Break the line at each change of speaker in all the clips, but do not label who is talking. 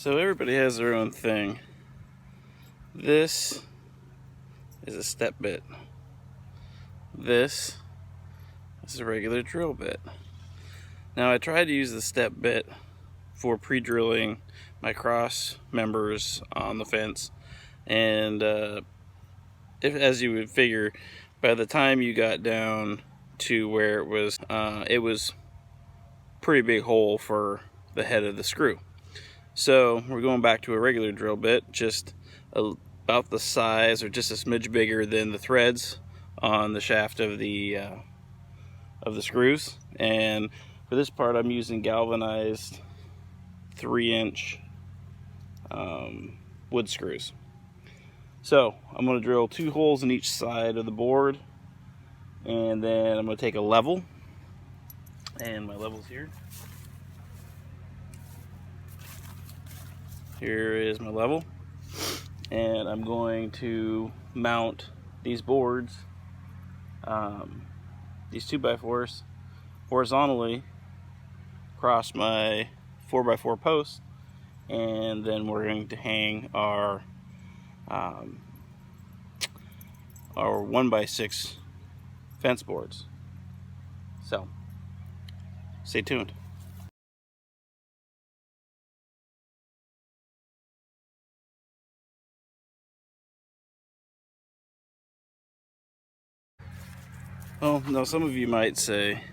So everybody has their own thing. This is a step bit. This is a regular drill bit. Now I tried to use the step bit for pre-drilling my cross members on the fence, and as you would figure, by the time you got down to where it was pretty big hole for the head of the screw. So we're going back to a regular drill bit, just about the size or just a smidge bigger than the threads on the shaft of the screws. And for this part I'm using galvanized 3-inch wood screws. So I'm going to drill 2 holes in each side of the board, and then I'm going to take a level, and my level's here. Here is my level, and I'm going to mount these boards, these 2x4s, horizontally across my 4x4 post, and then we're going to hang our 1x6 fence boards. So stay tuned. Well, now some of you might say,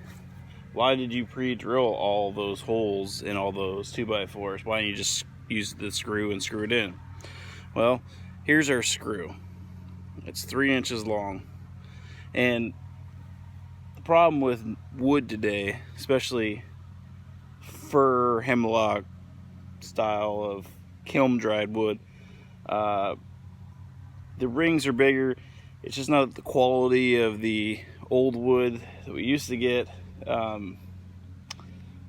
why did you pre-drill all those holes in all those 2x4s? Why didn't you just use the screw and screw it in? Well, here's our screw. It's 3 inches long. And the problem with wood today, especially fir hemlock style of kiln dried wood, the rings are bigger. It's just not the quality of the old wood that we used to get. And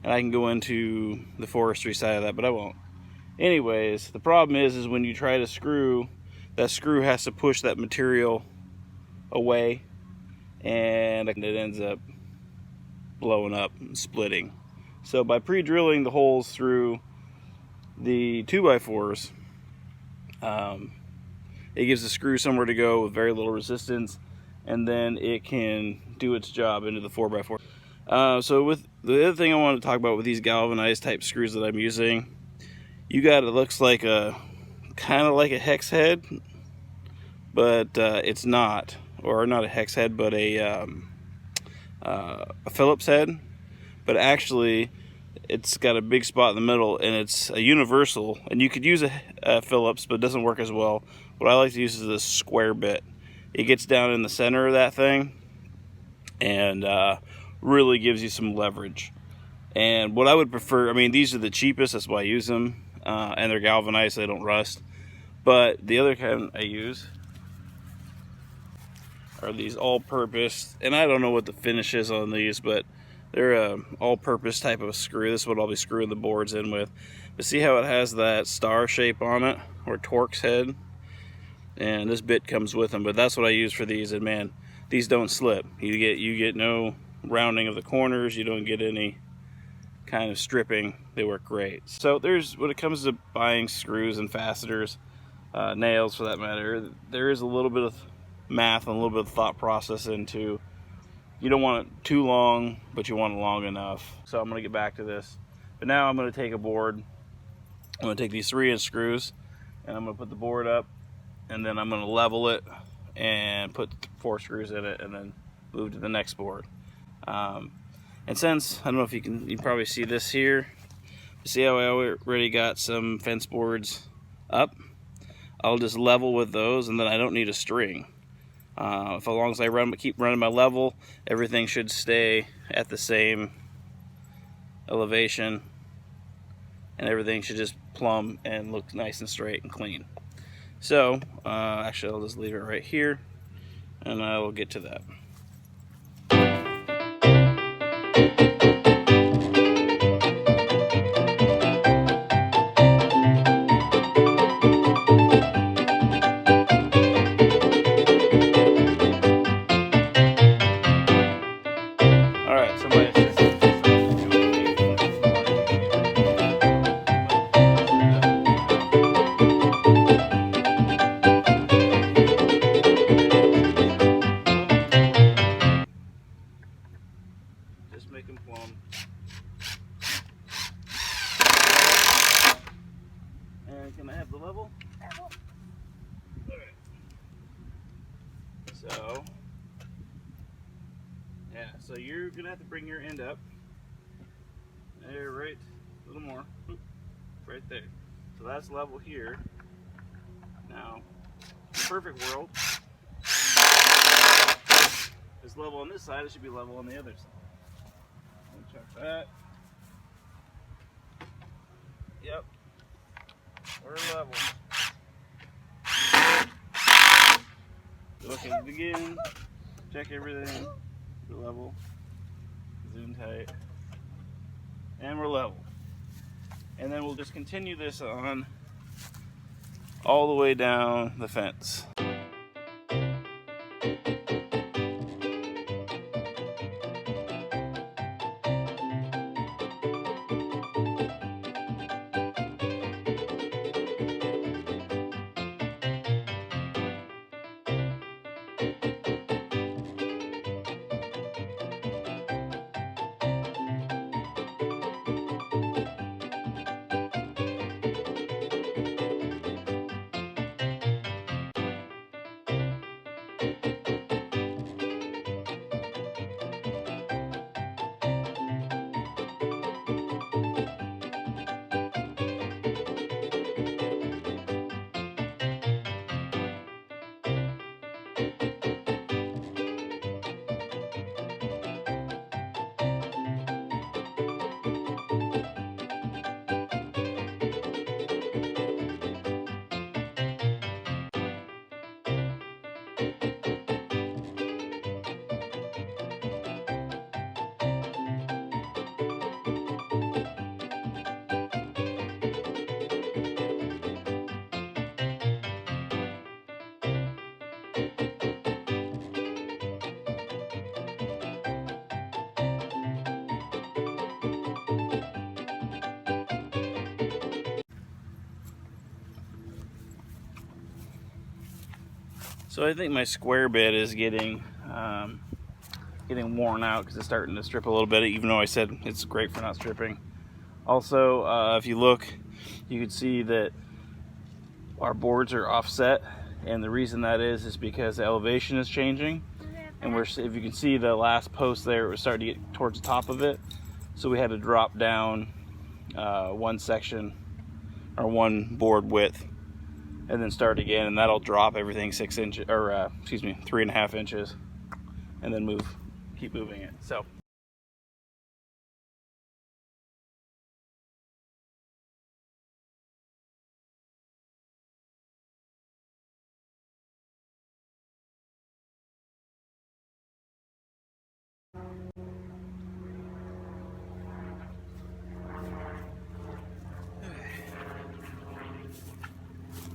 I can go into the forestry side of that, but I won't. Anyways, the problem is when you try to screw, that screw has to push that material away, and it ends up blowing up and splitting. So by pre-drilling the holes through the 2x4s, it gives the screw somewhere to go with very little resistance, and then it can do its job into the 4x4. So with the other thing I want to talk about with these galvanized type screws that I'm using, you got, it looks like a kind of like a hex head, but it's not, or not a hex head, but a Phillips head. But actually it's got a big spot in the middle, and it's a universal, and you could use a Phillips, but it doesn't work as well. What I like to use is this square bit. It gets down in the center of that thing and really gives you some leverage. And what I would prefer, I mean, these are the cheapest, that's why I use them, and they're galvanized so they don't rust. But the other kind I use are these all-purpose, and I don't know what the finish is on these, but they're a all-purpose type of screw. This is what I'll be screwing the boards in with. But see how it has that star shape on it, or Torx head? And this bit comes with them, but that's what I use for these. And man, these don't slip. You get no rounding of the corners. You don't get any kind of stripping. They work great. So there's, when it comes to buying screws and fasteners, nails for that matter, there is a little bit of math and a little bit of thought process into, you don't want it too long, but you want it long enough. So I'm going to get back to this. But now I'm going to take a board. I'm going to take these 3-inch screws, and I'm going to put the board up, and then I'm going to level it and put 4 screws in it, and then move to the next board. And since, I don't know if you can probably see this here. See how I already got some fence boards up? I'll just level with those, and then I don't need a string. As long as I keep running my level, everything should stay at the same elevation, and everything should just plumb and look nice and straight and clean. So actually I'll just leave it right here, and I will get to that. Alright, so my assistant so you're gonna have to bring your end up. There, right, a little more, right there. So that's level here. Now, in a perfect world, it's level on this side, it should be level on the other side. Let me check that. Yep, we're level. Look at it again, check everything, we're level, zoom tight, and we're level. And then we'll just continue this on all the way down the fence. So I think my square bit is getting worn out because it's starting to strip a little bit, even though I said it's great for not stripping. Also, if you look, you can see that our boards are offset, and the reason that is because the elevation is changing. And if you can see the last post there, it was starting to get towards the top of it, so we had to drop down one section or one board width and then start again, and that'll drop everything 6 inches, or 3.5 inches, and then keep moving it.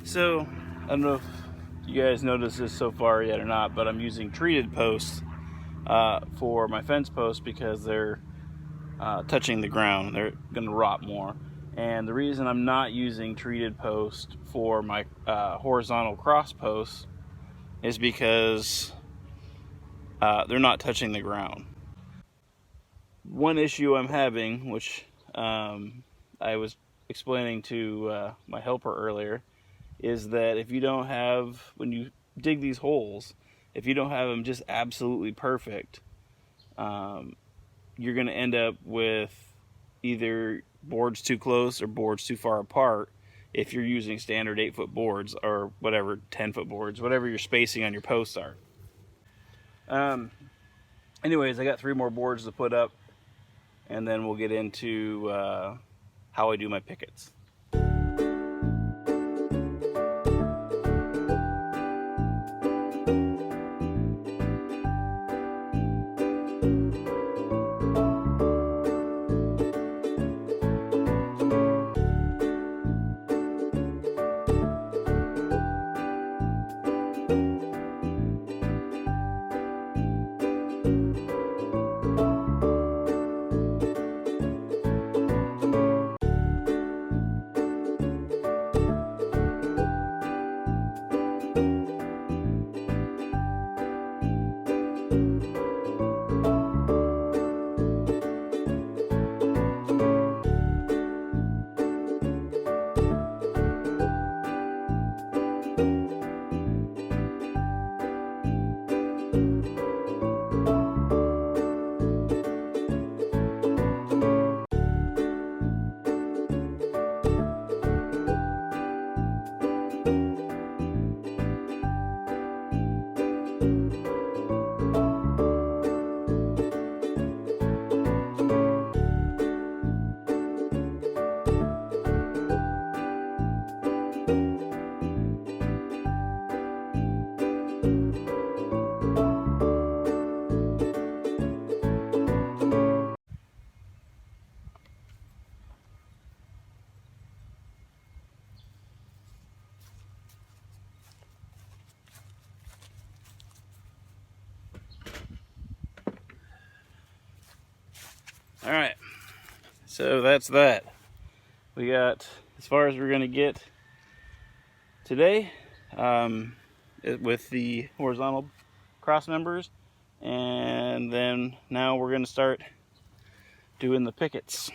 So I don't know if you guys noticed this so far yet or not, but I'm using treated posts for my fence posts because they're touching the ground. They're going to rot more. And the reason I'm not using treated posts for my horizontal cross posts is because they're not touching the ground. One issue I'm having, which I was explaining to my helper earlier, is that if you don't have, when you dig these holes, if you don't have them just absolutely perfect, you're going to end up with either boards too close or boards too far apart if you're using standard 8-foot boards or whatever, 10-foot boards, whatever your spacing on your posts are. Anyways, I got 3 more boards to put up, and then we'll get into how I do my pickets. All right, so that's that. We got as far as we're gonna get today with the horizontal cross members, and then now we're gonna start doing the pickets.